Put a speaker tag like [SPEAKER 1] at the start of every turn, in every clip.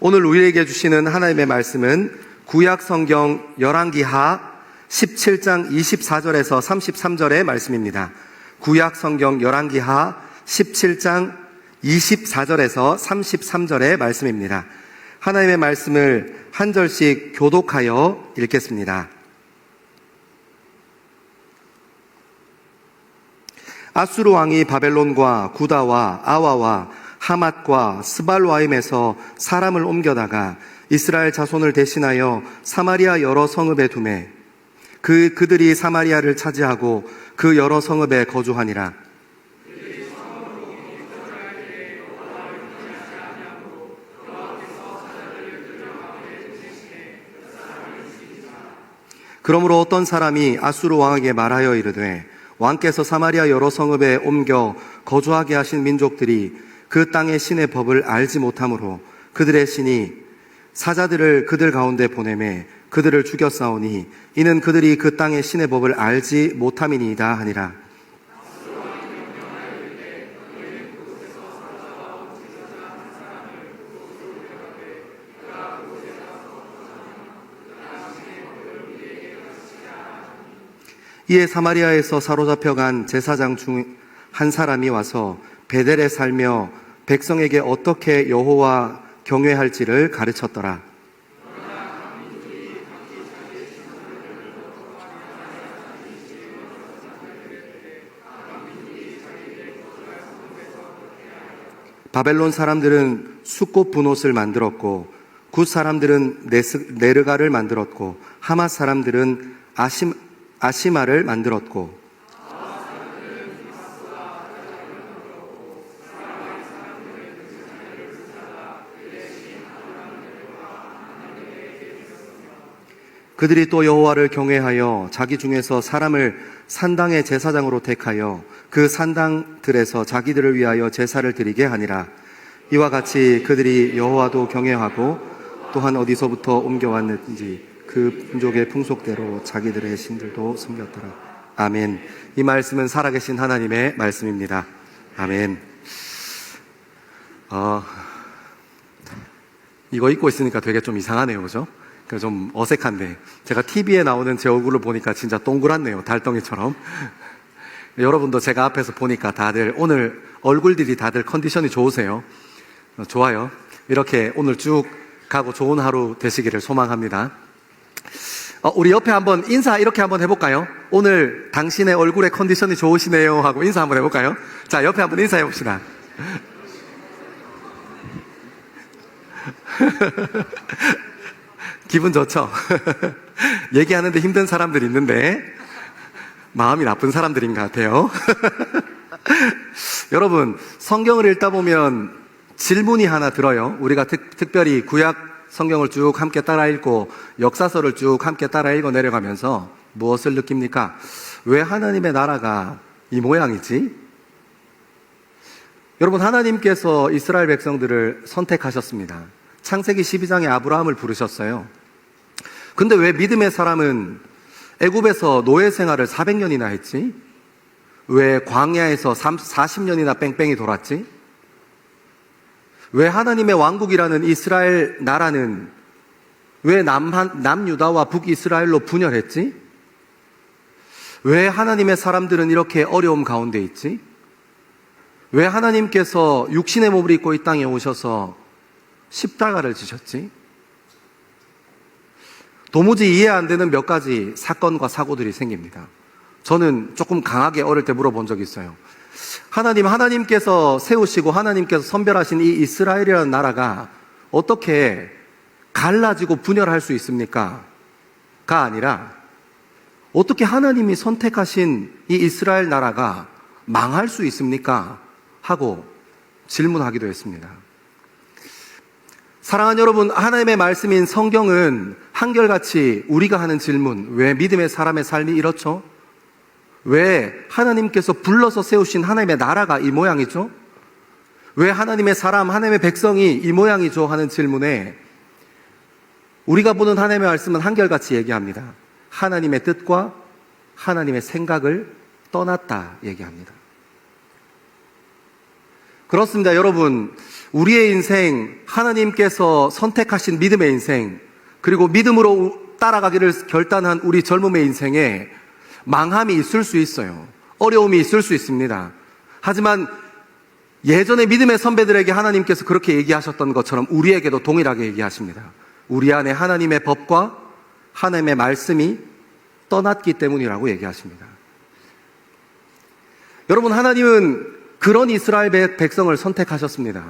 [SPEAKER 1] 오늘 우리에게 주시는 하나님의 말씀은 구약 성경 열왕기하 17장 24절에서 33절의 말씀입니다. 구약 성경 열왕기하 17장 24절에서 33절의 말씀입니다. 하나님의 말씀을 한 절씩 교독하여 읽겠습니다. 아수르 왕이 바벨론과 구다와 아와와 하맛과 스발와임에서 사람을 옮겨다가 이스라엘 자손을 대신하여 사마리아 여러 성읍에 두매 그들이 사마리아를 차지하고 그 여러 성읍에 거주하니라. 그러므로 어떤 사람이 아수르 왕에게 말하여 이르되 왕께서 사마리아 여러 성읍에 옮겨 거주하게 하신 민족들이 그 땅의 신의 법을 알지 못하므로 그들의 신이 사자들을 그들 가운데 보내매 그들을 죽였사오니 이는 그들이 그 땅의 신의 법을 알지 못함이니이다 하니라. 이에 사마리아에서 사로잡혀간 제사장 중 한 사람이 와서 베델에 살며 백성에게 어떻게 여호와 경외할지를 가르쳤더라. 바벨론 사람들은 숫꽃 분옷을 만들었고 굿 사람들은 네르가를 만들었고 하맛 사람들은 아시마를 만들었고 그들이 또 여호와를 경외하여 자기 중에서 사람을 산당의 제사장으로 택하여 그 산당들에서 자기들을 위하여 제사를 드리게 하니라. 이와 같이 그들이 여호와도 경외하고 또한 어디서부터 옮겨왔는지 그 민족의 풍속대로 자기들의 신들도 섬겼더라. 아멘. 이 말씀은 살아계신 하나님의 말씀입니다. 아멘. 이거 읽고 있으니까 되게 좀 이상하네요, 그죠? 좀 어색한데 제가 TV에 나오는 제 얼굴을 보니까 진짜 동그랗네요. 달덩이처럼. 여러분도 제가 앞에서 보니까 다들 오늘 얼굴들이 다들 컨디션이 좋으세요. 좋아요. 이렇게 오늘 쭉 가고 좋은 하루 되시기를 소망합니다. 우리 옆에 한번 인사 이렇게 한번 해볼까요? 오늘 당신의 얼굴의 컨디션이 좋으시네요 하고 인사 한번 해볼까요? 자, 옆에 한번 인사해 봅시다. 기분 좋죠? 얘기하는데 힘든 사람들이 있는데 마음이 나쁜 사람들인 것 같아요. 여러분, 성경을 읽다 보면 질문이 하나 들어요. 우리가 특별히 구약 성경을 쭉 함께 따라 읽고 역사서를 쭉 함께 따라 읽어 내려가면서 무엇을 느낍니까? 왜 하나님의 나라가 이 모양이지? 여러분, 하나님께서 이스라엘 백성들을 선택하셨습니다. 창세기 12장에 아브라함을 부르셨어요. 근데 왜 믿음의 사람은 애굽에서 노예 생활을 400년이나 했지? 왜 광야에서 40년이나 뺑뺑이 돌았지? 왜 하나님의 왕국이라는 이스라엘 나라는 왜 남유다와 북이스라엘로 분열했지? 왜 하나님의 사람들은 이렇게 어려움 가운데 있지? 왜 하나님께서 육신의 몸을 입고 이 땅에 오셔서 십자가를 지셨지? 도무지 이해 안 되는 몇 가지 사건과 사고들이 생깁니다. 저는 조금 강하게 어릴 때 물어본 적이 있어요. 하나님께서 세우시고 하나님께서 선별하신 이 이스라엘이라는 나라가 어떻게 갈라지고 분열할 수 있습니까? 가 아니라 어떻게 하나님이 선택하신 이 이스라엘 나라가 망할 수 있습니까? 하고 질문하기도 했습니다. 사랑하는 여러분, 하나님의 말씀인 성경은 한결같이 우리가 하는 질문, 왜 믿음의 사람의 삶이 이렇죠? 왜 하나님께서 불러서 세우신 하나님의 나라가 이 모양이죠? 왜 하나님의 사람, 하나님의 백성이 이 모양이죠? 하는 질문에 우리가 보는 하나님의 말씀은 한결같이 얘기합니다. 하나님의 뜻과 하나님의 생각을 떠났다 얘기합니다. 그렇습니다. 여러분, 우리의 인생, 하나님께서 선택하신 믿음의 인생, 그리고 믿음으로 따라가기를 결단한 우리 젊음의 인생에 망함이 있을 수 있어요. 어려움이 있을 수 있습니다. 하지만 예전에 믿음의 선배들에게 하나님께서 그렇게 얘기하셨던 것처럼 우리에게도 동일하게 얘기하십니다. 우리 안에 하나님의 법과 하나님의 말씀이 떠났기 때문이라고 얘기하십니다. 여러분, 하나님은 그런 이스라엘 백성을 선택하셨습니다.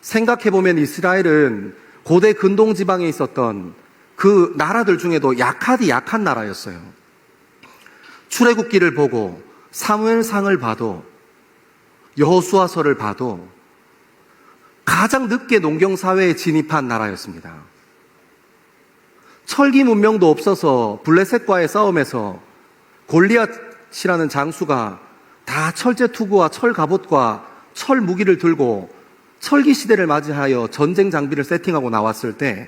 [SPEAKER 1] 생각해보면 이스라엘은 고대 근동 지방에 있었던 그 나라들 중에도 약한 나라였어요. 출애굽기를 보고 사무엘상을 봐도 여호수아서를 봐도 가장 늦게 농경사회에 진입한 나라였습니다. 철기 문명도 없어서 블레셋과의 싸움에서 골리앗이라는 장수가 다 철제 투구와 철 갑옷과 철 무기를 들고 철기 시대를 맞이하여 전쟁 장비를 세팅하고 나왔을 때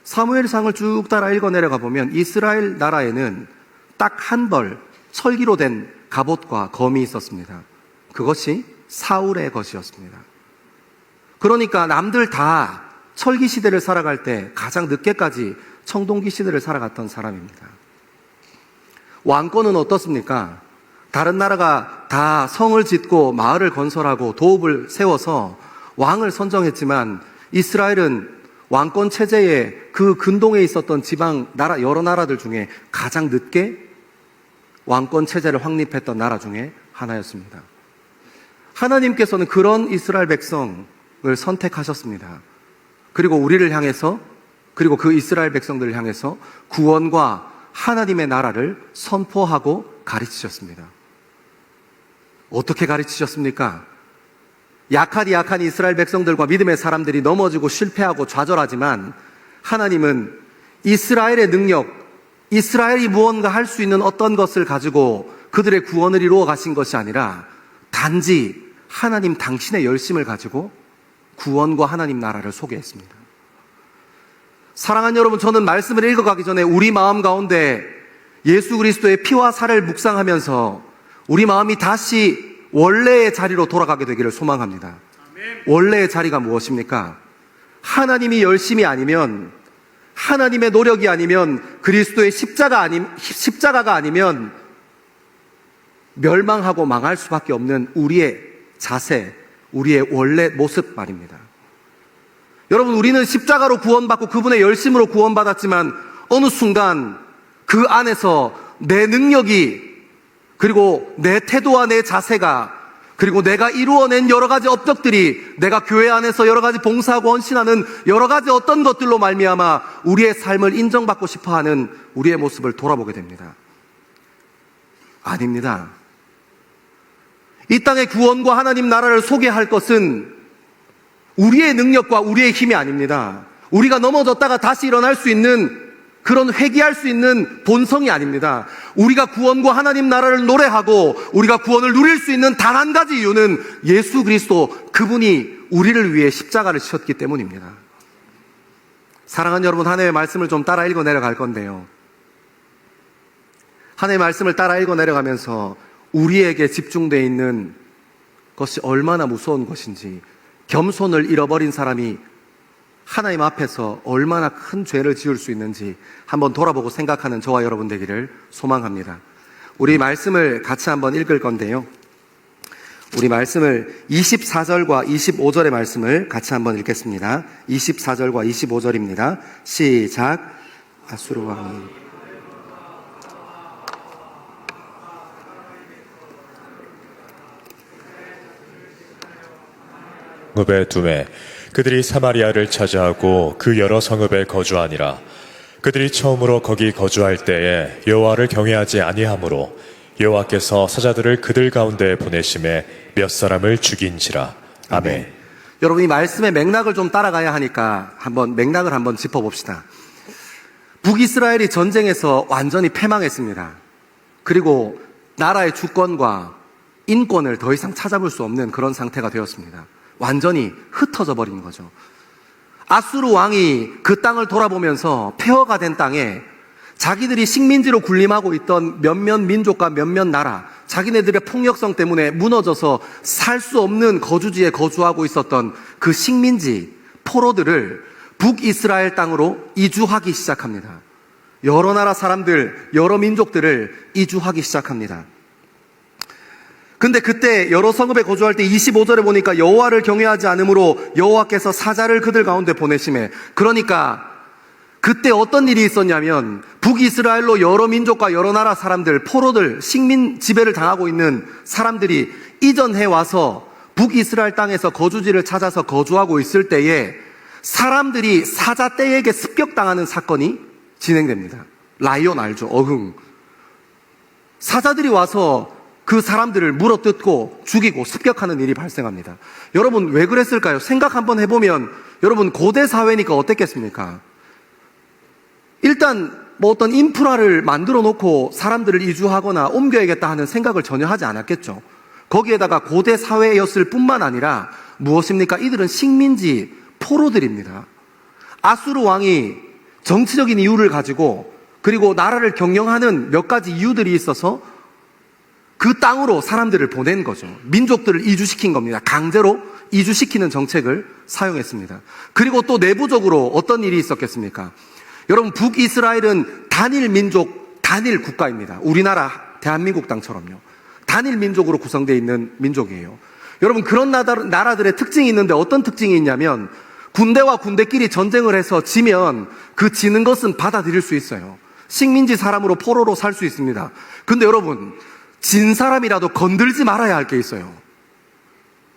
[SPEAKER 1] 사무엘상을 쭉 따라 읽어 내려가 보면 이스라엘 나라에는 딱 한 벌 철기로 된 갑옷과 검이 있었습니다. 그것이 사울의 것이었습니다. 그러니까 남들 다 철기 시대를 살아갈 때 가장 늦게까지 청동기 시대를 살아갔던 사람입니다. 왕권은 어떻습니까? 다른 나라가 다 성을 짓고 마을을 건설하고 도읍을 세워서 왕을 선정했지만 이스라엘은 왕권 체제에 그 근동에 있었던 지방 나라 여러 나라들 중에 가장 늦게 왕권 체제를 확립했던 나라 중에 하나였습니다. 하나님께서는 그런 이스라엘 백성을 선택하셨습니다. 그리고 우리를 향해서, 그리고 그 이스라엘 백성들을 향해서 구원과 하나님의 나라를 선포하고 가르치셨습니다. 어떻게 가르치셨습니까? 약한 이스라엘 백성들과 믿음의 사람들이 넘어지고 실패하고 좌절하지만 하나님은 이스라엘의 능력, 이스라엘이 무언가 할 수 있는 어떤 것을 가지고 그들의 구원을 이루어 가신 것이 아니라 단지 하나님 당신의 열심을 가지고 구원과 하나님 나라를 소개했습니다. 사랑하는 여러분, 저는 말씀을 읽어가기 전에 우리 마음 가운데 예수 그리스도의 피와 살을 묵상하면서 우리 마음이 다시 원래의 자리로 돌아가게 되기를 소망합니다. 원래의 자리가 무엇입니까? 하나님이 열심이 아니면, 하나님의 노력이 아니면, 그리스도의 십자가가 아니면 멸망하고 망할 수밖에 없는 우리의 자세, 우리의 원래 모습 말입니다. 여러분, 우리는 십자가로 구원받고 그분의 열심으로 구원받았지만 어느 순간 그 안에서 내 능력이, 그리고 내 태도와 내 자세가, 그리고 내가 이루어낸 여러 가지 업적들이, 내가 교회 안에서 여러 가지 봉사하고 헌신하는 여러 가지 어떤 것들로 말미암아 우리의 삶을 인정받고 싶어하는 우리의 모습을 돌아보게 됩니다. 아닙니다. 이 땅의 구원과 하나님 나라를 소개할 것은 우리의 능력과 우리의 힘이 아닙니다. 우리가 넘어졌다가 다시 일어날 수 있는 그런 회개할 수 있는 본성이 아닙니다. 우리가 구원과 하나님 나라를 노래하고 우리가 구원을 누릴 수 있는 단 한 가지 이유는 예수 그리스도, 그분이 우리를 위해 십자가를 지셨기 때문입니다. 사랑하는 여러분, 하나님의 말씀을 좀 따라 읽어 내려갈 건데요, 하나님의 말씀을 따라 읽어 내려가면서 우리에게 집중되어 있는 것이 얼마나 무서운 것인지, 겸손을 잃어버린 사람이 하나님 앞에서 얼마나 큰 죄를 지을 수 있는지 한번 돌아보고 생각하는 저와 여러분 되기를 소망합니다. 우리 말씀을 같이 한번 읽을 건데요, 우리 말씀을 24절과 25절의 말씀을 같이 한번 읽겠습니다. 24절과 25절입니다. 시작. 아수르 왕이
[SPEAKER 2] 성읍에 두매 그들이 사마리아를 차지하고 그 여러 성읍에 거주하니라. 그들이 처음으로 거기 거주할 때에 여호와를 경외하지 아니하므로 여호와께서 사자들을 그들 가운데 보내심에 몇 사람을 죽인지라. 아멘.
[SPEAKER 1] 여러분, 이 말씀의 맥락을 좀 따라가야 하니까 맥락을 한번 짚어봅시다. 북이스라엘이 전쟁에서 완전히 패망했습니다. 그리고 나라의 주권과 인권을 더 이상 찾아볼 수 없는 그런 상태가 되었습니다. 완전히 흩어져 버린 거죠. 아수르 왕이 그 땅을 돌아보면서 폐허가 된 땅에 자기들이 식민지로 군림하고 있던 몇몇 민족과 몇몇 나라, 자기네들의 폭력성 때문에 무너져서 살 수 없는 거주지에 거주하고 있었던 그 식민지 포로들을 북이스라엘 땅으로 이주하기 시작합니다. 여러 나라 사람들, 여러 민족들을 이주하기 시작합니다. 근데 그때 여러 성읍에 거주할 때 25절에 보니까 여호와를 경외하지 않으므로 여호와께서 사자를 그들 가운데 보내심에, 그러니까 그때 어떤 일이 있었냐면 북이스라엘로 여러 민족과 여러 나라 사람들, 포로들, 식민 지배를 당하고 있는 사람들이 이전해 와서 북이스라엘 땅에서 거주지를 찾아서 거주하고 있을 때에 사람들이 사자 떼에게 습격당하는 사건이 진행됩니다. 라이온 알죠? 어흥. 사자들이 와서 그 사람들을 물어뜯고 죽이고 습격하는 일이 발생합니다. 여러분 왜 그랬을까요? 생각 한번 해보면 여러분 고대 사회니까 어땠겠습니까? 일단 뭐 어떤 인프라를 만들어 놓고 사람들을 이주하거나 옮겨야겠다 하는 생각을 전혀 하지 않았겠죠. 거기에다가 고대 사회였을 뿐만 아니라 무엇입니까? 이들은 식민지 포로들입니다. 아수르 왕이 정치적인 이유를 가지고 그리고 나라를 경영하는 몇 가지 이유들이 있어서 그 땅으로 사람들을 보낸 거죠. 민족들을 이주시킨 겁니다. 강제로 이주시키는 정책을 사용했습니다. 그리고 또 내부적으로 어떤 일이 있었겠습니까? 여러분 북이스라엘은 단일 민족, 단일 국가입니다. 우리나라 대한민국 땅처럼요. 단일 민족으로 구성되어 있는 민족이에요. 여러분 그런 나라들의 특징이 있는데 어떤 특징이 있냐면 군대와 군대끼리 전쟁을 해서 지면 그 지는 것은 받아들일 수 있어요. 식민지 사람으로 포로로 살 수 있습니다. 근데 여러분 진 사람이라도 건들지 말아야 할 게 있어요.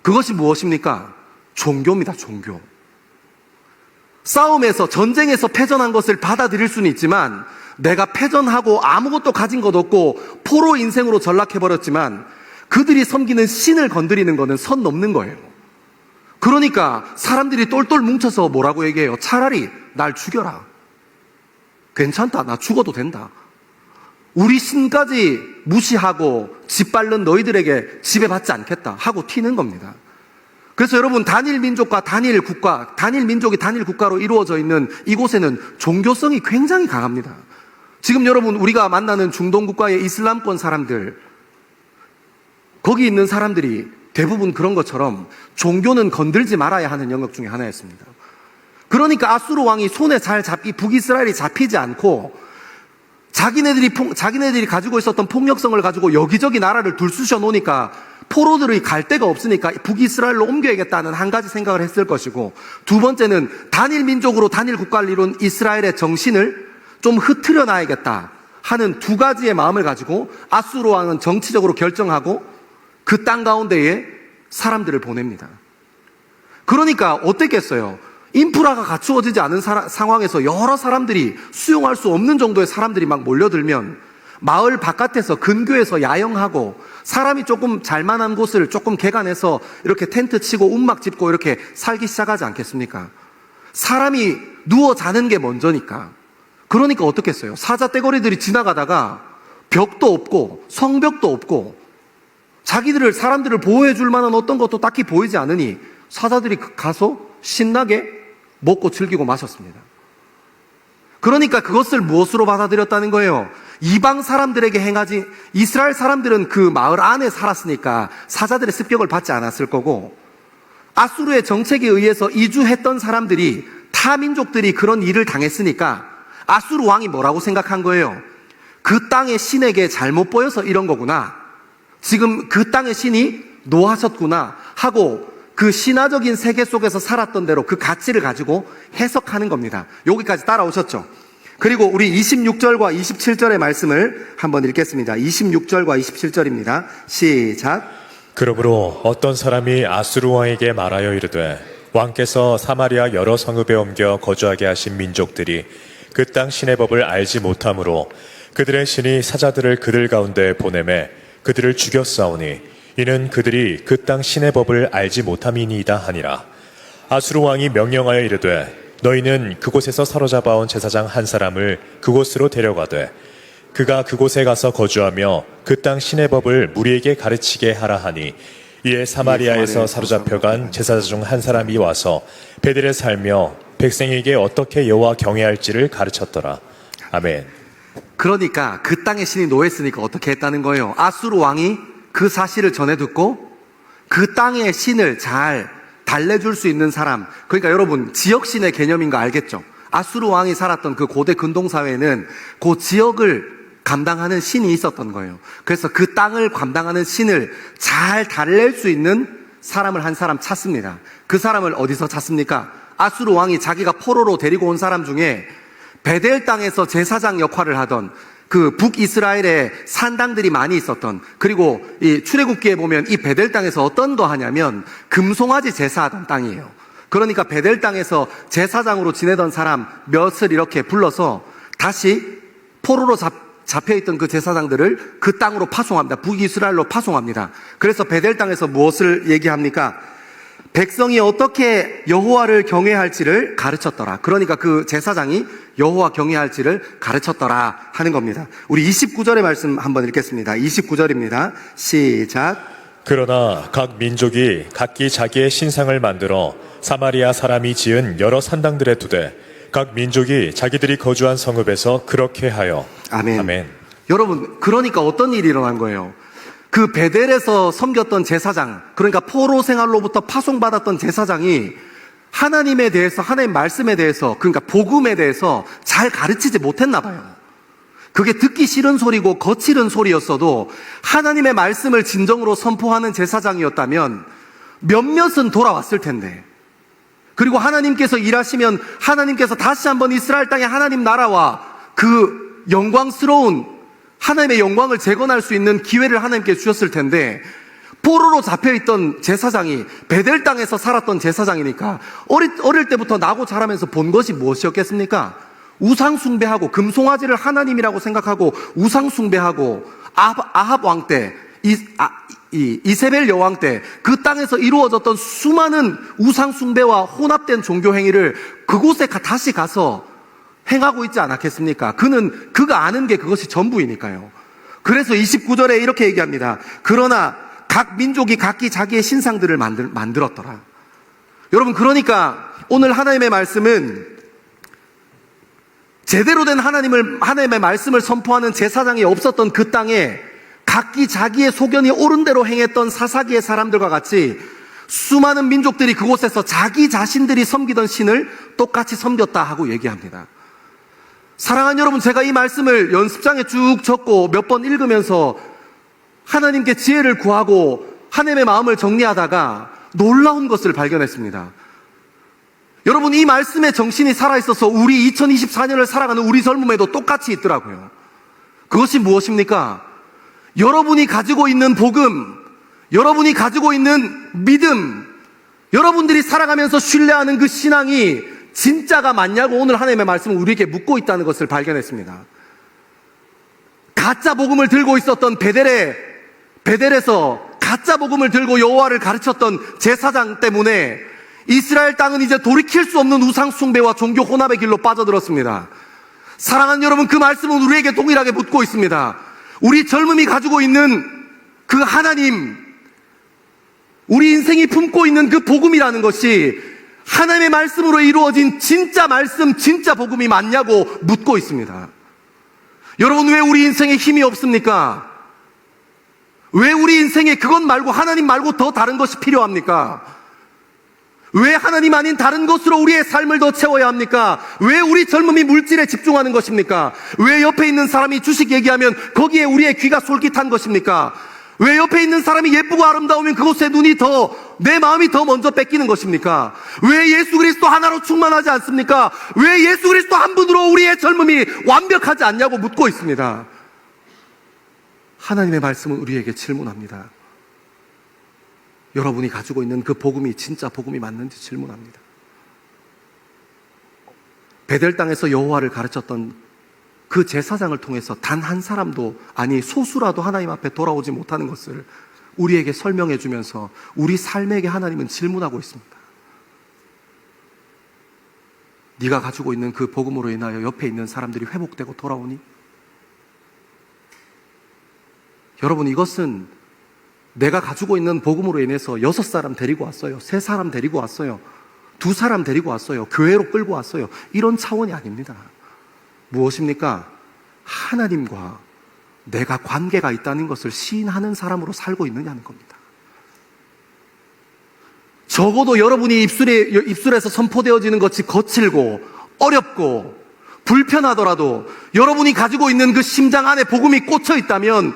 [SPEAKER 1] 그것이 무엇입니까? 종교입니다. 종교. 싸움에서 전쟁에서 패전한 것을 받아들일 수는 있지만 내가 패전하고 아무것도 가진 것 없고 포로 인생으로 전락해버렸지만 그들이 섬기는 신을 건드리는 것은 선 넘는 거예요. 그러니까 사람들이 똘똘 뭉쳐서 뭐라고 얘기해요? 차라리 날 죽여라. 괜찮다. 나 죽어도 된다. 우리 신까지 무시하고 짓밟는 너희들에게 지배받지 않겠다 하고 튀는 겁니다. 그래서 여러분 단일 민족과 단일 국가, 단일 민족이 단일 국가로 이루어져 있는 이곳에는 종교성이 굉장히 강합니다. 지금 여러분 우리가 만나는 중동 국가의 이슬람권 사람들, 거기 있는 사람들이 대부분 그런 것처럼 종교는 건들지 말아야 하는 영역 중에 하나였습니다. 그러니까 아수르 왕이 손에 잘 북이스라엘이 잡히지 않고 자기네들이 가지고 있었던 폭력성을 가지고 여기저기 나라를 둘쑤셔 놓으니까 포로들이 갈 데가 없으니까 북이스라엘로 옮겨야겠다는 한 가지 생각을 했을 것이고, 두 번째는 단일 민족으로 단일 국가를 이룬 이스라엘의 정신을 좀 흐트려 놔야겠다 하는 두 가지의 마음을 가지고 아수르 왕은 정치적으로 결정하고 그 땅 가운데에 사람들을 보냅니다. 그러니까 어땠겠어요? 인프라가 갖추어지지 않은 상황에서 여러 사람들이 수용할 수 없는 정도의 사람들이 막 몰려들면 마을 바깥에서 근교에서 야영하고 사람이 조금 잘만한 곳을 조금 개간해서 이렇게 텐트 치고 움막 짚고 이렇게 살기 시작하지 않겠습니까? 사람이 누워 자는 게 먼저니까. 그러니까 어떻겠어요? 사자 떼거리들이 지나가다가 벽도 없고 성벽도 없고 사람들을 보호해 줄 만한 어떤 것도 딱히 보이지 않으니 사자들이 가서 신나게 먹고 즐기고 마셨습니다. 그러니까 그것을 무엇으로 받아들였다는 거예요? 이방 사람들에게 행하지, 이스라엘 사람들은 그 마을 안에 살았으니까 사자들의 습격을 받지 않았을 거고, 아수르의 정책에 의해서 이주했던 사람들이, 타민족들이 그런 일을 당했으니까 아수르 왕이 뭐라고 생각한 거예요? 그 땅의 신에게 잘못 보여서 이런 거구나. 지금 그 땅의 신이 노하셨구나 하고 그 신화적인 세계 속에서 살았던 대로 그 가치를 가지고 해석하는 겁니다. 여기까지 따라오셨죠? 그리고 우리 26절과 27절의 말씀을 한번 읽겠습니다. 26절과 27절입니다. 시작.
[SPEAKER 2] 그러므로 어떤 사람이 아수르 왕에게 말하여 이르되 왕께서 사마리아 여러 성읍에 옮겨 거주하게 하신 민족들이 그 땅 신의 법을 알지 못하므로 그들의 신이 사자들을 그들 가운데 보내매 그들을 죽였사오니 이는 그들이 그 땅 신의 법을 알지 못함이니이다 하니라. 아수르 왕이 명령하여 이르되 너희는 그곳에서 사로잡아온 제사장 한 사람을 그곳으로 데려가되 그가 그곳에 가서 거주하며 그 땅 신의 법을 무리에게 가르치게 하라 하니 이에 사마리아에서 사로잡혀간 제사장 중 한 사람이 와서 베델에 살며 백성에게 어떻게 여호와 경외할지를 가르쳤더라. 아멘.
[SPEAKER 1] 그러니까 그 땅의 신이 노했으니까 어떻게 했다는 거예요? 아수르 왕이 그 사실을 전해 듣고 그 땅의 신을 잘 달래줄 수 있는 사람, 그러니까 여러분 지역신의 개념인 거 알겠죠? 아수르 왕이 살았던 그 고대 근동사회는 그 지역을 감당하는 신이 있었던 거예요. 그래서 그 땅을 감당하는 신을 잘 달랠 수 있는 사람을 한 사람 찾습니다. 그 사람을 어디서 찾습니까? 아수르 왕이 자기가 포로로 데리고 온 사람 중에 베델 땅에서 제사장 역할을 하던 그 북이스라엘에 산당들이 많이 있었던, 그리고 이 출애굽기에 보면 이 베델 땅에서 어떤 거 하냐면 금송아지 제사하던 땅이에요. 그러니까 베델 땅에서 제사장으로 지내던 사람 몇을 이렇게 불러서 다시 포로로 잡혀있던 그 제사장들을 그 땅으로 파송합니다. 북이스라엘로 파송합니다. 그래서 베델 땅에서 무엇을 얘기합니까? 백성이 어떻게 여호와를 경외할지를 가르쳤더라. 그러니까 그 제사장이 여호와 경외할지를 가르쳤더라 하는 겁니다. 우리 29절의 말씀 한번 읽겠습니다. 29절입니다. 시작.
[SPEAKER 2] 그러나 각 민족이 각기 자기의 신상을 만들어 사마리아 사람이 지은 여러 산당들에 두되 각 민족이 자기들이 거주한 성읍에서 그렇게 하여.
[SPEAKER 1] 아멘.
[SPEAKER 2] 아멘.
[SPEAKER 1] 여러분, 그러니까 어떤 일이 일어난 거예요? 그 베델에서 섬겼던 제사장, 그러니까 포로 생활로부터 파송받았던 제사장이 하나님에 대해서, 하나님 말씀에 대해서, 그러니까 복음에 대해서 잘 가르치지 못했나 봐요. 그게 듣기 싫은 소리고 거칠은 소리였어도 하나님의 말씀을 진정으로 선포하는 제사장이었다면 몇몇은 돌아왔을 텐데, 그리고 하나님께서 일하시면 하나님께서 다시 한번 이스라엘 땅의 하나님 나라와 그 영광스러운 하나님의 영광을 재건할 수 있는 기회를 하나님께 주셨을 텐데, 포로로 잡혀있던 제사장이 베델 땅에서 살았던 제사장이니까 어릴 때부터 나고 자라면서 본 것이 무엇이었겠습니까? 우상숭배하고 금송아지를 하나님이라고 생각하고 우상숭배하고 아합 왕 때, 이세벨 여왕 때 그 땅에서 이루어졌던 수많은 우상숭배와 혼합된 종교행위를 그곳에 다시 가서 행하고 있지 않았겠습니까? 그가 아는 게 그것이 전부이니까요. 그래서 29절에 이렇게 얘기합니다. 그러나 각 민족이 각기 자기의 신상들을 만들었더라. 여러분, 그러니까 오늘 하나님의 말씀은 제대로 된 하나님의 말씀을 선포하는 제사장이 없었던 그 땅에 각기 자기의 소견이 옳은 대로 행했던 사사기의 사람들과 같이 수많은 민족들이 그곳에서 자기 자신들이 섬기던 신을 똑같이 섬겼다 하고 얘기합니다. 사랑하는 여러분, 제가 이 말씀을 연습장에 쭉 적고 몇 번 읽으면서 하나님께 지혜를 구하고 하나님의 마음을 정리하다가 놀라운 것을 발견했습니다. 여러분, 이 말씀의 정신이 살아있어서 우리 2024년을 살아가는 우리 젊음에도 똑같이 있더라고요. 그것이 무엇입니까? 여러분이 가지고 있는 복음, 여러분이 가지고 있는 믿음, 여러분들이 살아가면서 신뢰하는 그 신앙이 진짜가 맞냐고 오늘 하나님의 말씀은 우리에게 묻고 있다는 것을 발견했습니다. 가짜 복음을 들고 있었던 베델에서 가짜 복음을 들고 여호와를 가르쳤던 제사장 때문에 이스라엘 땅은 이제 돌이킬 수 없는 우상 숭배와 종교 혼합의 길로 빠져들었습니다. 사랑하는 여러분, 그 말씀은 우리에게 동일하게 묻고 있습니다. 우리 젊음이 가지고 있는 그 하나님, 우리 인생이 품고 있는 그 복음이라는 것이 하나님의 말씀으로 이루어진 진짜 말씀, 진짜 복음이 맞냐고 묻고 있습니다. 여러분, 왜 우리 인생에 힘이 없습니까? 왜 우리 인생에 그것 말고 하나님 말고 더 다른 것이 필요합니까? 왜 하나님 아닌 다른 것으로 우리의 삶을 더 채워야 합니까? 왜 우리 젊음이 물질에 집중하는 것입니까? 왜 옆에 있는 사람이 주식 얘기하면 거기에 우리의 귀가 솔깃한 것입니까? 왜 옆에 있는 사람이 예쁘고 아름다우면 그곳에 내 마음이 더 먼저 뺏기는 것입니까? 왜 예수 그리스도 하나로 충만하지 않습니까? 왜 예수 그리스도 한 분으로 우리의 젊음이 완벽하지 않냐고 묻고 있습니다. 하나님의 말씀은 우리에게 질문합니다. 여러분이 가지고 있는 그 복음이 진짜 복음이 맞는지 질문합니다. 베델 땅에서 여호와를 가르쳤던 그 제사장을 통해서 단 한 사람도, 아니 소수라도 하나님 앞에 돌아오지 못하는 것을 우리에게 설명해 주면서 우리 삶에게 하나님은 질문하고 있습니다. 네가 가지고 있는 그 복음으로 인하여 옆에 있는 사람들이 회복되고 돌아오니? 여러분, 이것은 내가 가지고 있는 복음으로 인해서 6사람 데리고 왔어요, 3사람 데리고 왔어요, 2사람 데리고 왔어요, 교회로 끌고 왔어요, 이런 차원이 아닙니다. 무엇입니까? 하나님과 내가 관계가 있다는 것을 시인하는 사람으로 살고 있느냐는 겁니다. 적어도 여러분이 입술에서 선포되어지는 것이 거칠고 어렵고 불편하더라도 여러분이 가지고 있는 그 심장 안에 복음이 꽂혀 있다면,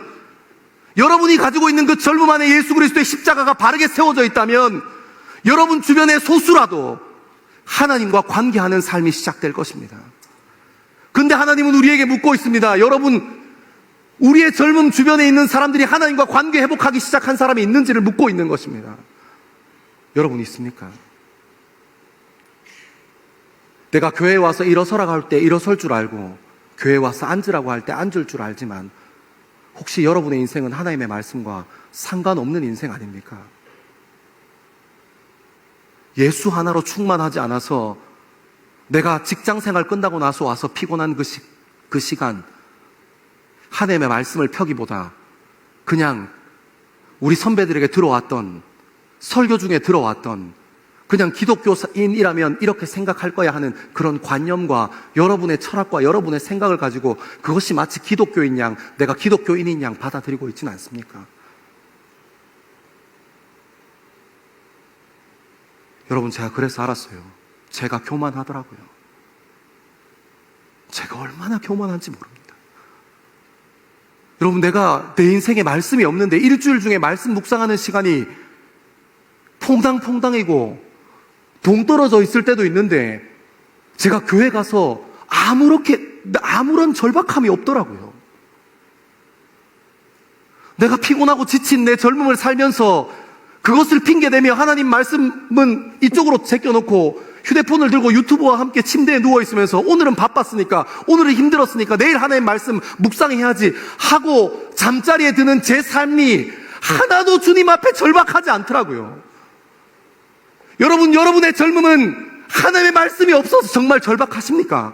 [SPEAKER 1] 여러분이 가지고 있는 그 젊음 안에 예수 그리스도의 십자가가 바르게 세워져 있다면 여러분 주변의 소수라도 하나님과 관계하는 삶이 시작될 것입니다. 근데 하나님은 우리에게 묻고 있습니다. 여러분, 우리의 젊음 주변에 있는 사람들이 하나님과 관계 회복하기 시작한 사람이 있는지를 묻고 있는 것입니다. 여러분 있습니까? 내가 교회에 와서 일어서라고 할 때 일어설 줄 알고, 교회에 와서 앉으라고 할 때 앉을 줄 알지만, 혹시 여러분의 인생은 하나님의 말씀과 상관없는 인생 아닙니까? 예수 하나로 충만하지 않아서 내가 직장 생활 끝나고 나서 와서 피곤한 그 시간, 하나님의 말씀을 펴기보다 그냥 우리 선배들에게 들어왔던, 설교 중에 들어왔던, 그냥 기독교인이라면 이렇게 생각할 거야 하는 그런 관념과 여러분의 철학과 여러분의 생각을 가지고 그것이 마치 기독교인 양, 내가 기독교인인 양 받아들이고 있지는 않습니까? 여러분, 제가 그래서 알았어요. 제가 교만하더라고요. 제가 얼마나 교만한지 모릅니다. 여러분, 내가 내 인생에 말씀이 없는데 일주일 중에 말씀 묵상하는 시간이 퐁당퐁당이고 동떨어져 있을 때도 있는데, 제가 교회 가서 아무런 절박함이 없더라고요. 내가 피곤하고 지친 내 젊음을 살면서 그것을 핑계대며 하나님 말씀은 이쪽으로 제껴놓고 휴대폰을 들고 유튜브와 함께 침대에 누워있으면서 오늘은 바빴으니까, 오늘은 힘들었으니까 내일 하나님 말씀 묵상해야지 하고 잠자리에 드는 제 삶이 하나도 주님 앞에 절박하지 않더라고요. 여러분, 여러분의 젊음은 하나님의 말씀이 없어서 정말 절박하십니까?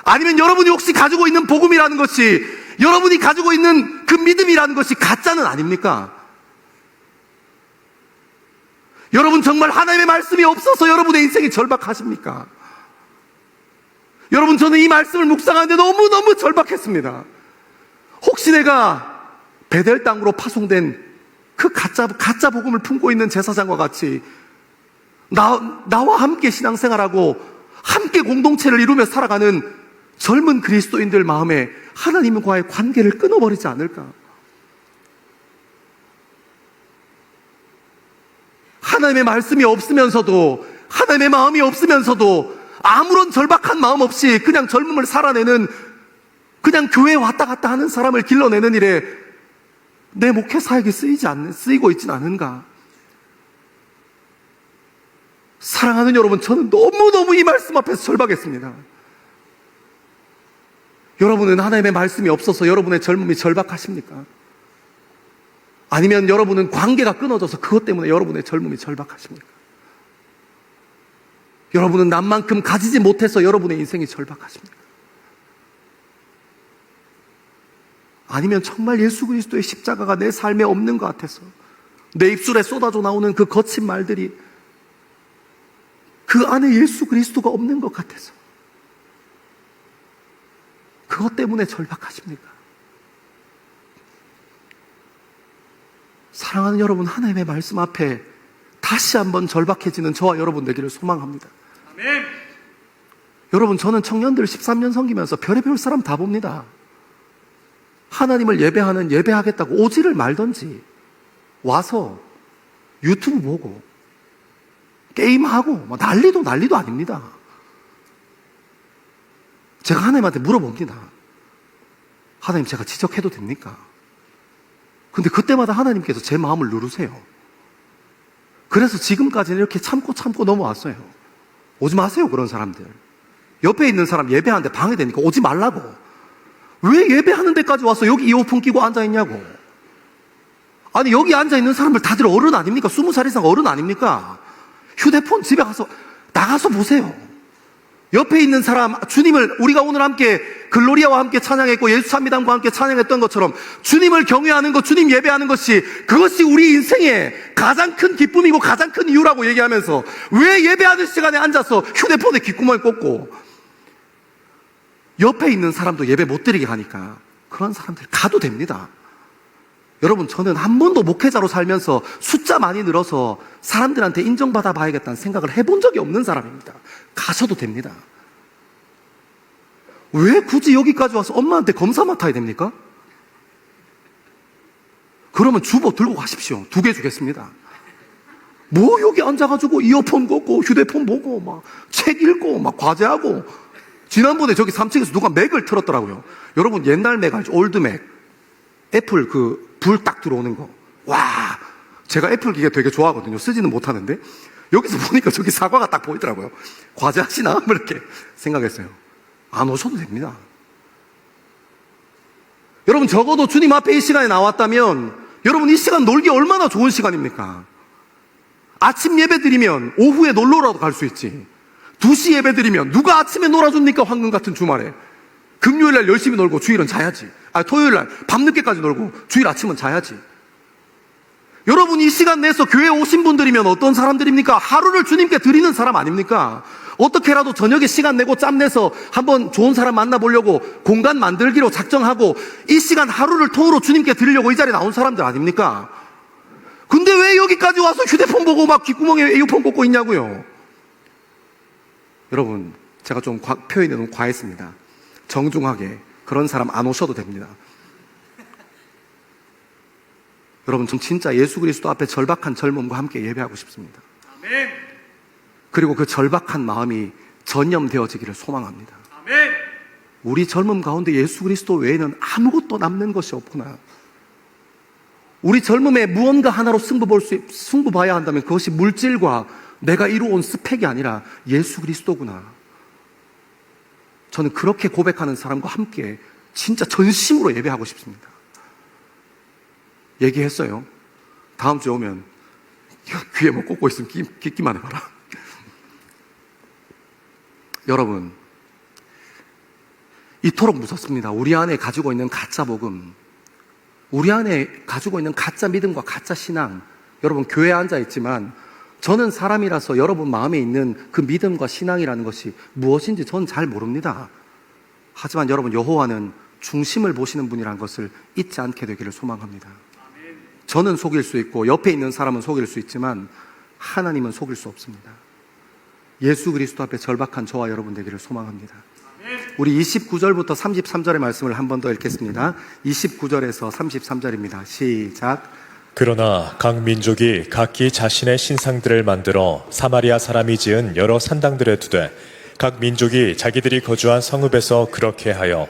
[SPEAKER 1] 아니면 여러분이 혹시 가지고 있는 복음이라는 것이, 여러분이 가지고 있는 그 믿음이라는 것이 가짜는 아닙니까? 여러분, 정말 하나님의 말씀이 없어서 여러분의 인생이 절박하십니까? 여러분, 저는 이 말씀을 묵상하는데 너무너무 절박했습니다. 혹시 내가 베델 땅으로 파송된 그 가짜 복음을 품고 있는 제사장과 같이 나와 함께 신앙생활하고 함께 공동체를 이루며 살아가는 젊은 그리스도인들 마음에 하나님과의 관계를 끊어버리지 않을까? 하나님의 말씀이 없으면서도, 하나님의 마음이 없으면서도 아무런 절박한 마음 없이 그냥 젊음을 살아내는, 그냥 교회에 왔다 갔다 하는 사람을 길러내는 일에 내 목회 사역이 쓰이고 있진 않은가? 사랑하는 여러분, 저는 너무너무 이 말씀 앞에서 절박했습니다. 여러분은 하나님의 말씀이 없어서 여러분의 젊음이 절박하십니까? 아니면 여러분은 관계가 끊어져서 그것 때문에 여러분의 젊음이 절박하십니까? 여러분은 남만큼 가지지 못해서 여러분의 인생이 절박하십니까? 아니면 정말 예수 그리스도의 십자가가 내 삶에 없는 것 같아서, 내 입술에 쏟아져 나오는 그 거친 말들이 그 안에 예수 그리스도가 없는 것 같아서 그것 때문에 절박하십니까? 사랑하는 여러분, 하나님의 말씀 앞에 다시 한번 절박해지는 저와 여러분 되기를 소망합니다. 아멘. 여러분, 저는 청년들 13년 섬기면서 별의별 사람 다 봅니다. 하나님을 예배하겠다고 오지를 말던지 와서 유튜브 보고 게임하고 난리도 아닙니다. 제가 하나님한테 물어봅니다. 하나님, 제가 지적해도 됩니까? 근데 그때마다 하나님께서 제 마음을 누르세요. 그래서 지금까지는 이렇게 참고 넘어왔어요. 오지 마세요, 그런 사람들. 옆에 있는 사람 예배하는데 방해되니까 오지 말라고. 왜 예배하는 데까지 와서 여기 이어폰 끼고 앉아있냐고. 아니, 여기 앉아있는 사람들 다들 어른 아닙니까? 20살 이상 어른 아닙니까? 휴대폰 집에 가서 나가서 보세요. 옆에 있는 사람, 주님을, 우리가 오늘 함께 글로리아와 함께 찬양했고 예수 찬미단과 함께 찬양했던 것처럼 주님을 경외하는 것, 주님 예배하는 것이, 그것이 우리 인생의 가장 큰 기쁨이고 가장 큰 이유라고 얘기하면서 왜 예배하는 시간에 앉아서 휴대폰에 귓구멍을 꽂고 옆에 있는 사람도 예배 못 드리게 하니까 그런 사람들 가도 됩니다. 여러분, 저는 한 번도 목회자로 살면서 숫자 많이 늘어서 사람들한테 인정받아 봐야겠다는 생각을 해본 적이 없는 사람입니다. 가셔도 됩니다. 왜 굳이 여기까지 와서 엄마한테 검사 맡아야 됩니까? 그러면 주보 들고 가십시오. 2개 주겠습니다. 뭐 여기 앉아가지고 이어폰 꽂고 휴대폰 보고 막 책 읽고 막 과제하고. 지난번에 저기 3층에서 누가 맥을 틀었더라고요. 여러분, 옛날 맥 알죠? 올드 맥. 애플 그 불 딱 들어오는 거. 와, 제가 애플 기계 되게 좋아하거든요. 쓰지는 못하는데 여기서 보니까 저기 사과가 딱 보이더라고요. 과제하시나? 뭐 이렇게 생각했어요. 안 오셔도 됩니다. 여러분, 적어도 주님 앞에 이 시간에 나왔다면 여러분, 이 시간 놀기 얼마나 좋은 시간입니까? 아침 예배 드리면 오후에 놀러라도 갈 수 있지. 2시 예배 드리면 누가 아침에 놀아줍니까? 황금 같은 주말에. 금요일날 열심히 놀고 주일은 자야지. 토요일날 밤늦게까지 놀고 주일 아침은 자야지. 여러분, 이 시간 내서 교회에 오신 분들이면 어떤 사람들입니까? 하루를 주님께 드리는 사람 아닙니까? 어떻게라도 저녁에 시간 내고 짬 내서 한번 좋은 사람 만나보려고 공간 만들기로 작정하고 이 시간 하루를 통으로 주님께 드리려고 이 자리에 나온 사람들 아닙니까? 근데 왜 여기까지 와서 휴대폰 보고 막 귓구멍에 이어폰 꽂고 있냐고요? 여러분, 제가 좀 표현이 너무 과했습니다. 정중하게 그런 사람 안 오셔도 됩니다. 여러분, 전 진짜 예수 그리스도 앞에 절박한 젊음과 함께 예배하고 싶습니다.
[SPEAKER 3] 아멘.
[SPEAKER 1] 그리고 그 절박한 마음이 전염되어지기를 소망합니다.
[SPEAKER 3] 아멘.
[SPEAKER 1] 우리 젊음 가운데 예수 그리스도 외에는 아무것도 남는 것이 없구나. 우리 젊음에 무언가 하나로 승부 봐야 한다면 그것이 물질과 내가 이루어온 스펙이 아니라 예수 그리스도구나. 저는 그렇게 고백하는 사람과 함께 진짜 전심으로 예배하고 싶습니다. 얘기했어요. 다음 주에 오면 귀에 뭐 꽂고 있으면 듣기만 해봐라. 여러분, 이토록 무섭습니다. 우리 안에 가지고 있는 가짜 복음, 우리 안에 가지고 있는 가짜 믿음과 가짜 신앙. 여러분, 교회에 앉아 있지만 저는 사람이라서 여러분 마음에 있는 그 믿음과 신앙이라는 것이 무엇인지 저는 잘 모릅니다. 하지만 여러분, 여호와는 중심을 보시는 분이라는 것을 잊지 않게 되기를 소망합니다. 저는 속일 수 있고 옆에 있는 사람은 속일 수 있지만 하나님은 속일 수 없습니다. 예수 그리스도 앞에 절박한 저와 여러분 되기를 소망합니다. 우리 29절부터 33절의 말씀을 한 번 더 읽겠습니다. 29절에서 33절입니다. 시작.
[SPEAKER 2] 그러나 각 민족이 각기 자신의 신상들을 만들어 사마리아 사람이 지은 여러 산당들에 두되 각 민족이 자기들이 거주한 성읍에서 그렇게 하여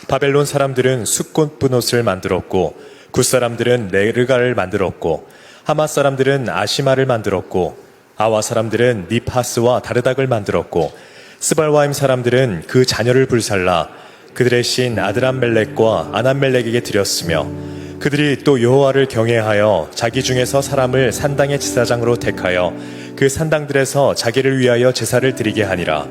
[SPEAKER 2] 바벨론 사람들은 숫꽃 분옷을 만들었고 굿 사람들은 네르가를 만들었고 하맛 사람들은 아시마를 만들었고 아와 사람들은 니파스와 다르닥을 만들었고 스발와임 사람들은 그 자녀를 불살라 그들의 신 아드람멜렉과 아남멜렉에게 드렸으며 그들이 또 여호와를 경외하여 자기 중에서 사람을 산당의 제사장으로 택하여 그 산당들에서 자기를 위하여 제사를 드리게 하니라.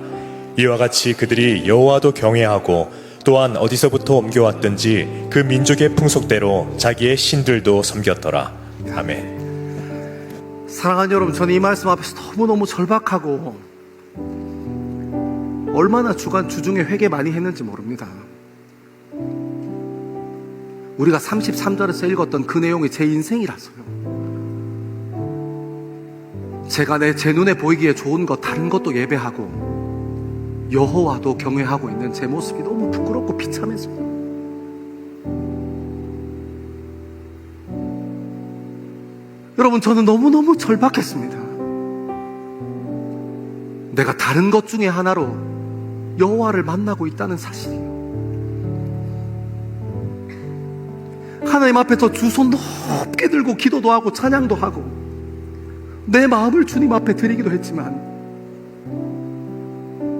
[SPEAKER 2] 이와 같이 그들이 여호와도 경외하고 또한 어디서부터 옮겨왔든지 그 민족의 풍속대로 자기의 신들도 섬겼더라. 아멘.
[SPEAKER 1] 사랑하는 여러분, 저는 이 말씀 앞에서 너무너무 절박하고 얼마나 주중에 회개 많이 했는지 모릅니다. 우리가 33절에서 읽었던 그 내용이 제 인생이라서요. 제가 제 눈에 보이기에 좋은 것 다른 것도 예배하고 여호와도 경외하고 있는 제 모습이 너무 부끄럽고 비참했어요. 여러분, 저는 너무너무 절박했습니다. 내가 다른 것 중에 하나로 여호와를 만나고 있다는 사실이에요. 하나님 앞에서 두 손 높게 들고 기도도 하고 찬양도 하고 내 마음을 주님 앞에 드리기도 했지만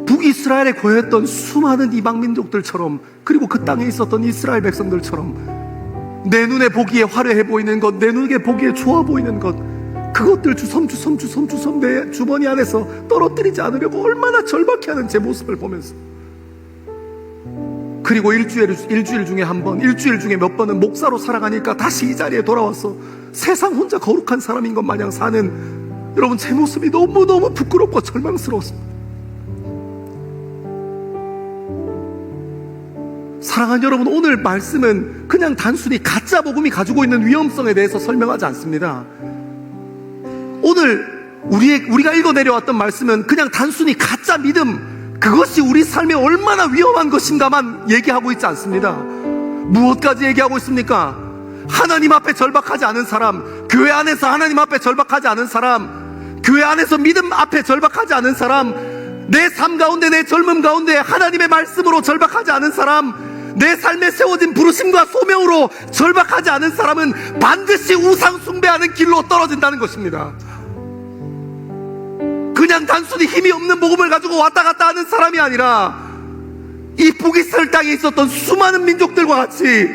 [SPEAKER 1] 북이스라엘에 거했던 수많은 이방 민족들처럼, 그리고 그 땅에 있었던 이스라엘 백성들처럼 내 눈에 보기에 화려해 보이는 것, 내 눈에 보기에 좋아 보이는 것, 그것들 주섬 내 주머니 안에서 떨어뜨리지 않으려고 얼마나 절박해하는 제 모습을 보면서, 그리고 일주일 중에 한 번, 일주일 중에 몇 번은 목사로 살아가니까 다시 이 자리에 돌아와서 세상 혼자 거룩한 사람인 것 마냥 사는 여러분, 제 모습이 너무너무 부끄럽고 절망스러웠습니다. 사랑하는 여러분, 오늘 말씀은 그냥 단순히 가짜 복음이 가지고 있는 위험성에 대해서 설명하지 않습니다. 오늘 우리가 읽어 내려왔던 말씀은 그냥 단순히 가짜 믿음, 그것이 우리 삶에 얼마나 위험한 것인가만 얘기하고 있지 않습니다. 무엇까지 얘기하고 있습니까? 하나님 앞에 절박하지 않은 사람, 교회 안에서 하나님 앞에 절박하지 않은 사람, 교회 안에서 믿음 앞에 절박하지 않은 사람, 내 삶 가운데, 내 젊음 가운데 하나님의 말씀으로 절박하지 않은 사람, 내 삶에 세워진 부르심과 소명으로 절박하지 않은 사람은 반드시 우상 숭배하는 길로 떨어진다는 것입니다. 그냥 단순히 힘이 없는 복음을 가지고 왔다 갔다 하는 사람이 아니라 이 북이스라엘 땅에 있었던 수많은 민족들과 같이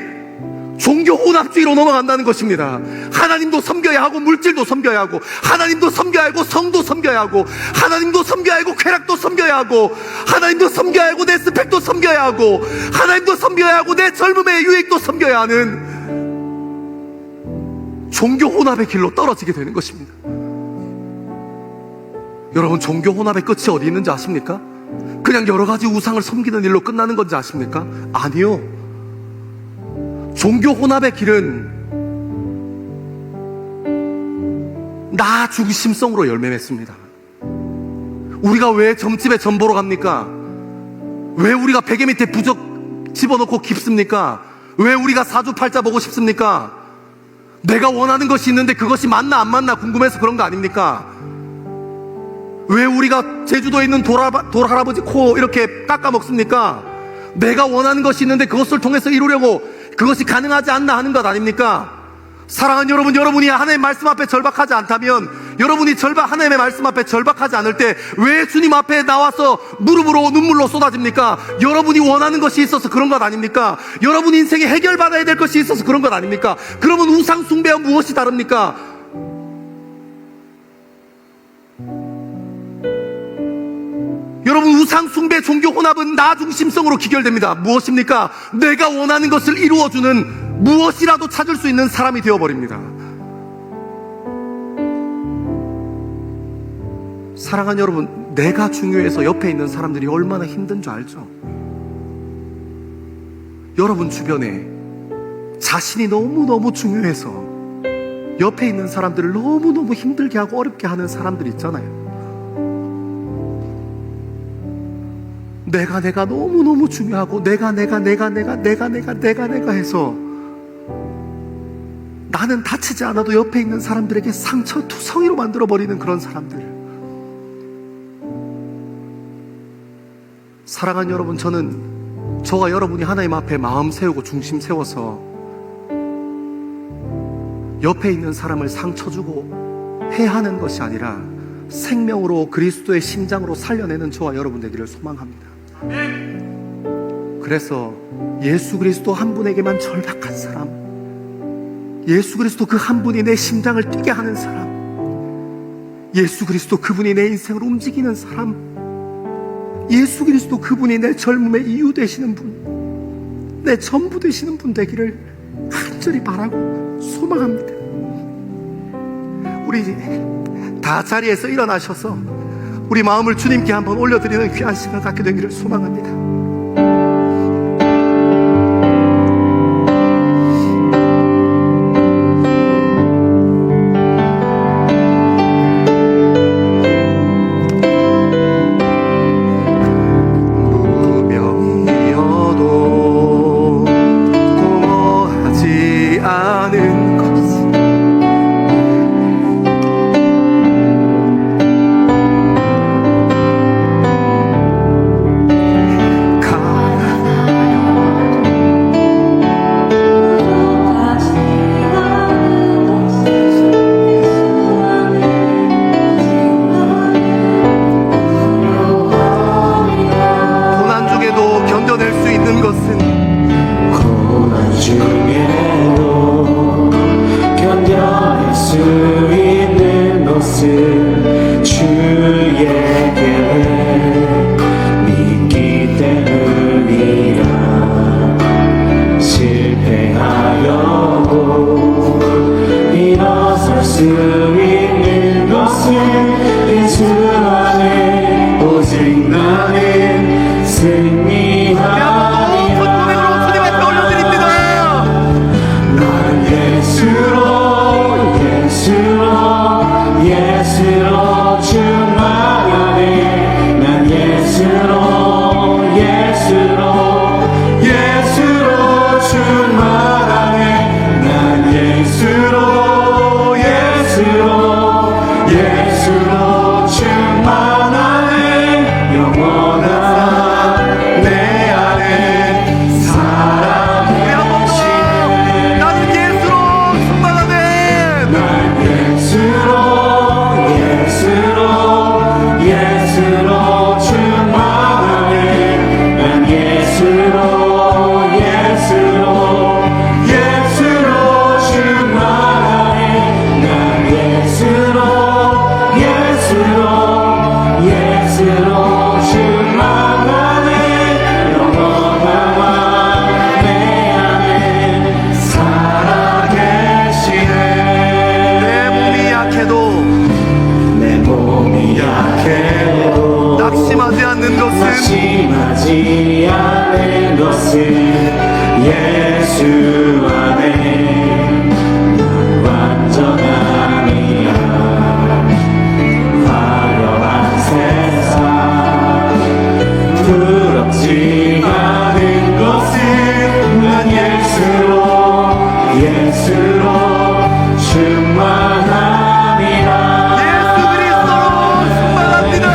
[SPEAKER 1] 종교 혼합주의로 넘어간다는 것입니다. 하나님도 섬겨야 하고 물질도 섬겨야 하고, 하나님도 섬겨야 하고 성도 섬겨야 하고, 하나님도 섬겨야 하고 쾌락도 섬겨야 하고, 하나님도 섬겨야 하고 내 스펙도 섬겨야 하고, 하나님도 섬겨야 하고 내 젊음의 유익도 섬겨야 하는 종교 혼합의 길로 떨어지게 되는 것입니다. 여러분, 종교 혼합의 끝이 어디 있는지 아십니까? 그냥 여러 가지 우상을 섬기는 일로 끝나는 건지 아십니까? 아니요. 종교 혼합의 길은 나 중심성으로 열매 맺습니다. 우리가 왜 점집에 점 보러 갑니까? 왜 우리가 베개 밑에 부적 집어넣고 깊습니까? 왜 우리가 사주팔자 보고 싶습니까? 내가 원하는 것이 있는데 그것이 맞나 안 맞나 궁금해서 그런 거 아닙니까? 왜 우리가 제주도에 있는 돌할아버지 코 이렇게 깎아 먹습니까? 내가 원하는 것이 있는데 그것을 통해서 이루려고 그것이 가능하지 않나 하는 것 아닙니까? 사랑하는 여러분, 여러분이 하나님의 말씀 앞에 절박하지 않다면, 여러분이 하나님의 말씀 앞에 절박하지 않을 때 왜 주님 앞에 나와서 무릎으로 눈물로 쏟아집니까? 여러분이 원하는 것이 있어서 그런 것 아닙니까? 여러분 인생에 해결받아야 될 것이 있어서 그런 것 아닙니까? 그러면 우상 숭배와 무엇이 다릅니까? 여러분, 우상 숭배 종교 혼합은 나 중심성으로 기결됩니다. 무엇입니까? 내가 원하는 것을 이루어주는 무엇이라도 찾을 수 있는 사람이 되어버립니다. 사랑하는 여러분, 내가 중요해서 옆에 있는 사람들이 얼마나 힘든 줄 알죠? 여러분 주변에 자신이 너무너무 중요해서 옆에 있는 사람들을 너무너무 힘들게 하고 어렵게 하는 사람들 있잖아요. 내가 너무너무 중요하고 내가 해서 나는 다치지 않아도 옆에 있는 사람들에게 상처투성이로 만들어버리는 그런 사람들. 사랑하는 여러분, 저와 여러분이 하나님 앞에 마음 세우고 중심 세워서 옆에 있는 사람을 상처 주고 해하는 것이 아니라 생명으로 그리스도의 심장으로 살려내는 저와 여러분 되기를 소망합니다. 그래서 예수 그리스도 한 분에게만 절박한 사람, 예수 그리스도 그 한 분이 내 심장을 뛰게 하는 사람, 예수 그리스도 그분이 내 인생을 움직이는 사람, 예수 그리스도 그분이 내 젊음의 이유 되시는 분, 내 전부 되시는 분 되기를 간절히 바라고 소망합니다. 우리 다 자리에서 일어나셔서 우리 마음을 주님께 한번 올려드리는 귀한 시간 갖게 되기를 소망합니다.
[SPEAKER 3] 예수로 충만하네. 난 예수로 충만하네. 영원한 내 안에 살아계시네.
[SPEAKER 1] 나는 예수로 충만하네.
[SPEAKER 3] 난 예수로 충만하네. 난 예수로 충만하네. 난 예수로 충만하네. 영원한 내 안에 살아계시네.
[SPEAKER 1] 내 몸이 약해도
[SPEAKER 3] 내 몸이 약해도
[SPEAKER 1] 낙심하지 않는 것은
[SPEAKER 3] 낙심하지 않는 것은 예수 안에 난 완전함이야. 화려한 세상 부럽지 않은 것은 난 예수로 충만함이라.
[SPEAKER 1] 예수 그리스도로 충만합니다.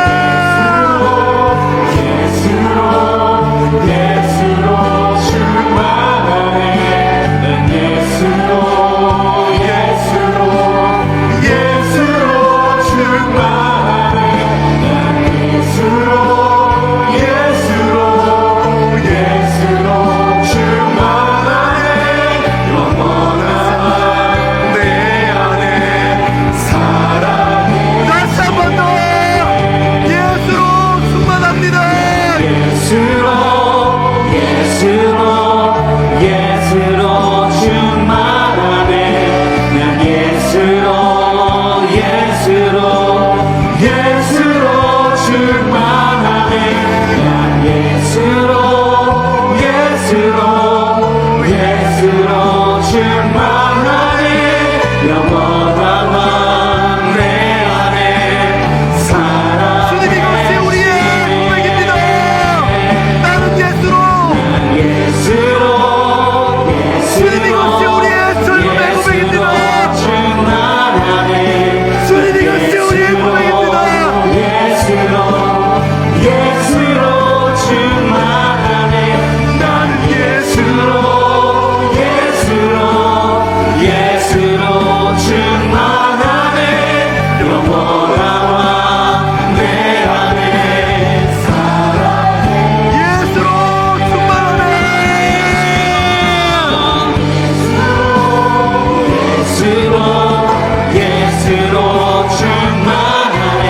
[SPEAKER 3] 예수로 충만하네. 난 예수로 충만하네. 난 예수로 충만하네. 영원한 내 안에 살아계.
[SPEAKER 1] 다시 한 번 더 예수로 충만합니다.
[SPEAKER 3] 예수로 충만하네. 난 예수로 충만하네. 난 예수로 충만하네. 영원한 내 안에
[SPEAKER 1] 주님 이것이 우리의 고백입니다. 나는 예수로. 주님 이것이 우리의 젊음의 고백입니다. 주님 이것이 우리의 고백입니다.
[SPEAKER 3] 예수로 충만하네. 나는 예수로 충만하네. 영원한 내 안에
[SPEAKER 1] 예수로 충만하네.
[SPEAKER 3] 예수로 충만하네.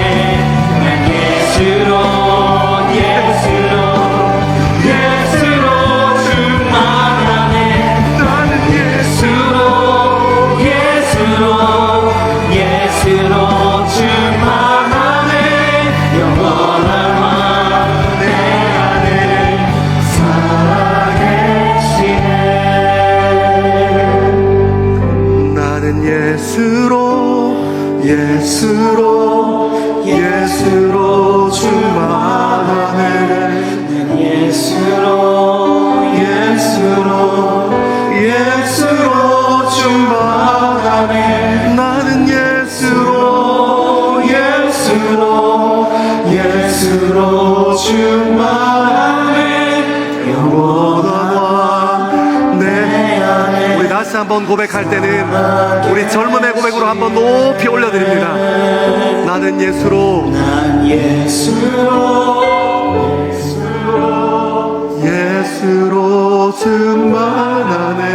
[SPEAKER 3] 난 예수로 충만하네. 나는 예수로 충만하네. 영원한 내 안에 살아계시네.
[SPEAKER 1] 나는 예수로 충만하네.
[SPEAKER 3] 난 예수로 충만하네.
[SPEAKER 1] 나는
[SPEAKER 3] 예수로 충만하네. 영원한 내 안에.
[SPEAKER 1] 우리 다시 한번 고백할 때는 우리 젊음의 고백으로 한번 높이 올려드립니다. 나는 예수로
[SPEAKER 3] 난
[SPEAKER 1] 예수로 충만하네.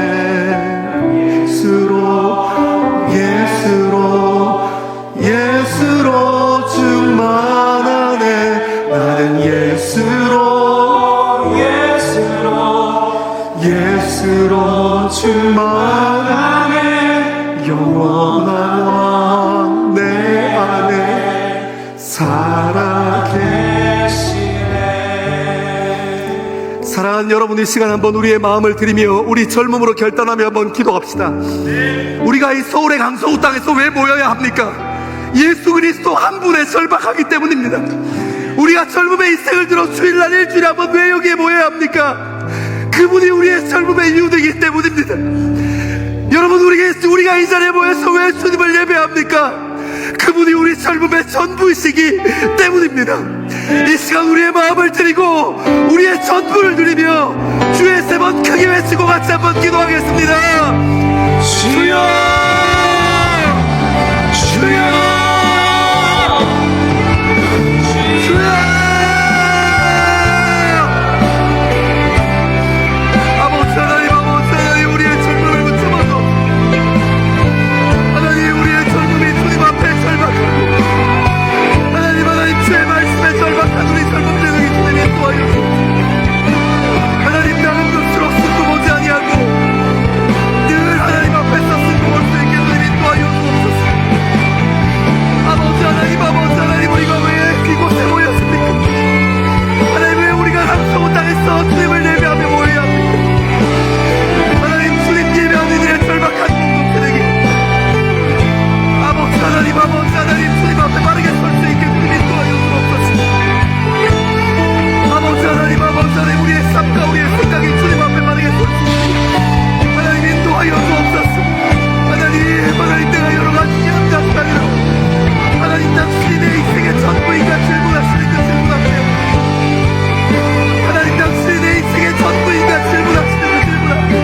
[SPEAKER 1] 예수로 충만하네. 나는 예수로 충만하네. 영원한 왕 내 안에 살아계시네. 사랑하는 여러분, 이 시간 한번 우리의 마음을 드리며 우리 젊음으로 결단하며 한번 기도합시다. 우리가 이 서울의 강서구 땅에서 왜 모여야 합니까? 예수 그리스도 한 분에 절박하기 때문입니다. 우리가 젊음의 인생을 들어 주일날 일주일에 한번 왜 여기에 모여야 합니까? 그분이 우리의 젊음의 이유되기 때문입니다. 여러분, 우리가 이 자리에 모여서 왜 주님을 예배합니까? 그분이 우리 젊음의 전부이시기 때문입니다. 이 시간 우리의 마음을 드리고 우리의 전부를 드리며 주의 세 번 크게 외치고 같이 한번 기도하겠습니다. 주여, 주여, 주여. 아버지 하나님, 우리의 젊음을 붙잡아서 하나님, 우리의 젊음이 주님 앞에 절박하고 하나님, 주의 말씀에 절박한 우리 젊음들 주님이 도와주시옵소서. 하나님, 다른 것으로 쓰고 보지 아니하고 늘 하나님 앞에서 쓰고 볼 수 있게 주님이 도와주옵소서. 아버지 하나님, 우리가 왜 이곳에 모였습니까? 하나님, 왜 우리가 상속을 당해서 주님을 예배하며 모여야 합니까? 하나님, 주님 예배하는 일에 절박한 공동체에게 아버지 하나님, 주님 앞에 바르게 설 수 있게 주님이 도와주옵소서. 아버지 하나님, 우리의 삶과 우리의 생각이 주님 앞에 바르게 설 수 있게 하나님 인도하여 주옵소서. 하나님, 내가 여러 가지 연장이 아니라 하나님, 당신이 내 인생의 전부인가 질문하시는 그 질문하세요. 하나님, 당신이 내 인생의 전부인가 질문하시는 그 질문하세요.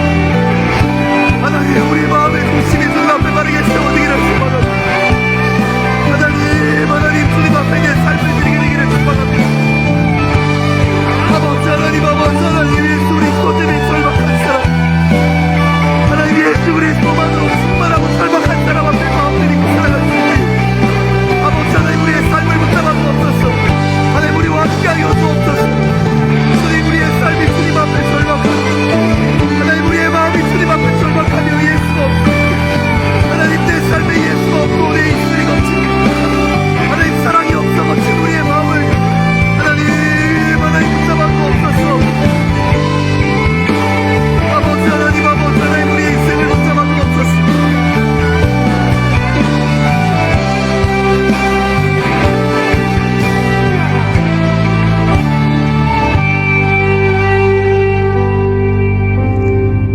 [SPEAKER 1] 하나님, 우리 마음의 중심이 주님 앞에 바르게 세워지기를 축복합니다. 하나님, 주님 앞에 내 삶을 드리게 되기를 축복합니다. 아버지 하나님, 예수 그리스도 때문에 절박한 사람, 하나님, 예수 그리스도만으로 충만하고 절박한 사람 앞에 마음 드리고 살아갈 수 있는 아버지 하나님, 우리의 삶을 붙잡아 주옵소서. 하나님, 우리와 함께하여 주옵소서. 주님, 우리의 삶이 주님 앞에 절박하고 하나님, 우리의 마음이 주님 앞에 절박하며 예수가 없고 하나님, 내 삶에 예수가 없고 내 입술이 거친 하나님, 사랑이 없어 거친 우리의 마음을 하나님 붙잡아 주옵소서. 아버지 하나님, 우리의 인생을 붙잡아 주옵소서.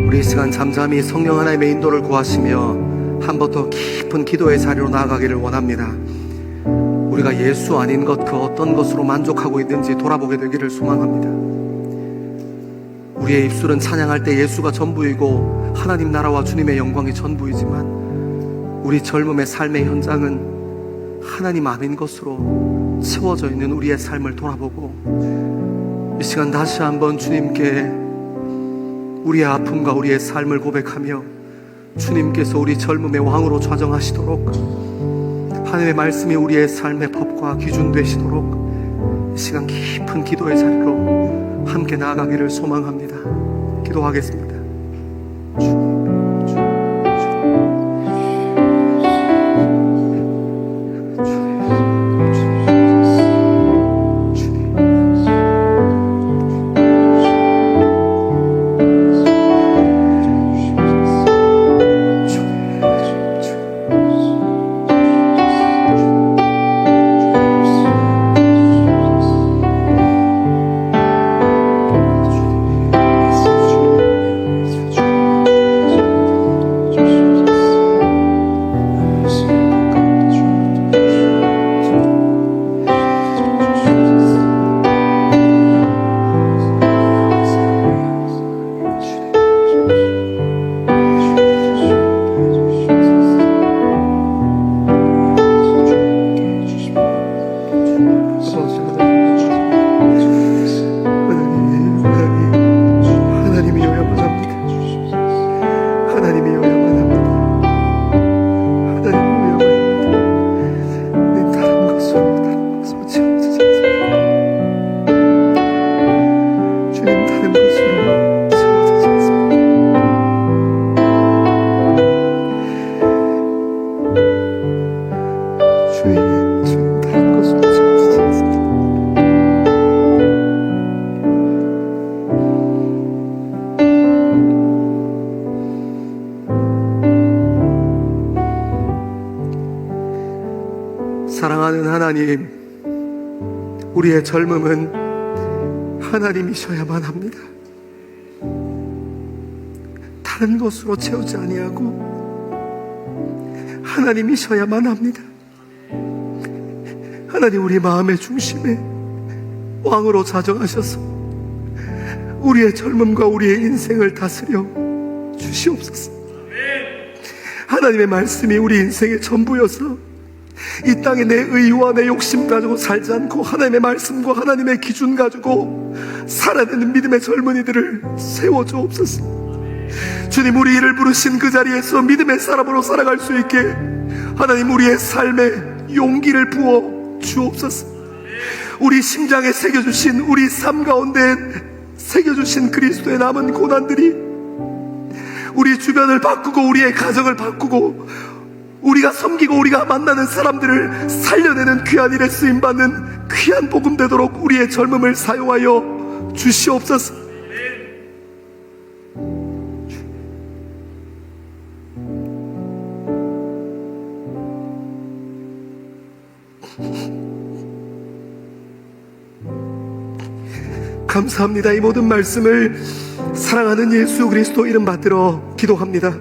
[SPEAKER 1] 우리 이 시간 잠잠히 성령 하나님의 인도를 구하시며 한 번 더 깊은 기도의 자리로 나아가기를 원합니다. 우리가 예수 아닌 것 그 어떤 것으로 만족하고 있는지 돌아보게 되기를 소망합니다. 우리의 입술은 찬양할 때 예수가 전부이고 하나님 나라와 주님의 영광이 전부이지만 우리 젊음의 삶의 현장은 하나님 아닌 것으로 채워져 있는 우리의 삶을 돌아보고 이 시간 다시 한번 주님께 우리의 아픔과 우리의 삶을 고백하며 주님께서 우리 젊음의 왕으로 좌정하시도록 하나님의 말씀이 우리의 삶의 법과 기준 되시도록 이 시간 깊은 기도의 자리로 함께 나아가기를 소망합니다. 기도하겠습니다. 사랑하는 하나님, 우리의 젊음은 하나님이셔야만 합니다. 다른 것으로 채우지 아니하고 하나님이셔야만 합니다. 하나님, 우리 마음의 중심에 왕으로 자정하셔서 우리의 젊음과 우리의 인생을 다스려 주시옵소서. 하나님의 말씀이 우리 인생의 전부여서 이 땅에 내 의와 내 욕심 가지고 살지 않고 하나님의 말씀과 하나님의 기준 가지고 살아내는 믿음의 젊은이들을 세워주옵소서. 주님, 우리를 부르신 그 자리에서 믿음의 사람으로 살아갈 수 있게 하나님, 우리의 삶에 용기를 부어 주옵소서. 우리 심장에 새겨주신, 우리 삶 가운데 새겨주신 그리스도의 남은 고난들이 우리 주변을 바꾸고 우리의 가정을 바꾸고 우리가 섬기고 우리가 만나는 사람들을 살려내는 귀한 일에 쓰임받는 귀한 복음 되도록 우리의 젊음을 사용하여 주시옵소서. 감사합니다. 이 모든 말씀을 사랑하는 예수 그리스도 이름 받들어 기도합니다.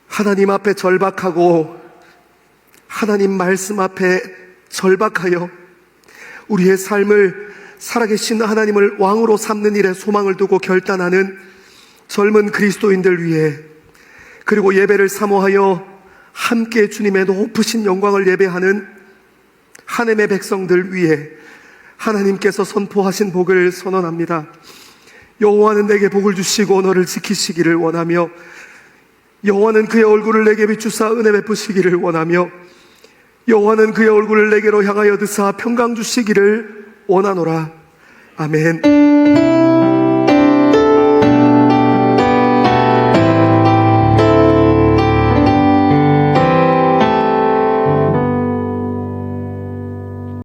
[SPEAKER 1] 하나님 앞에 절박하고 하나님 말씀 앞에 절박하여 우리의 삶을 살아계신 하나님을 왕으로 삼는 일에 소망을 두고 결단하는 젊은 그리스도인들 위해, 그리고 예배를 사모하여 함께 주님의 높으신 영광을 예배하는 하나님의 백성들 위해 하나님께서 선포하신 복을 선언합니다. 여호와는 내게 복을 주시고 너를 지키시기를 원하며, 여호와는 그의 얼굴을 내게 비추사 은혜 베푸시기를 원하며, 여호와는 그의 얼굴을 내게로 향하여 드사 평강 주시기를 원하노라. 아멘.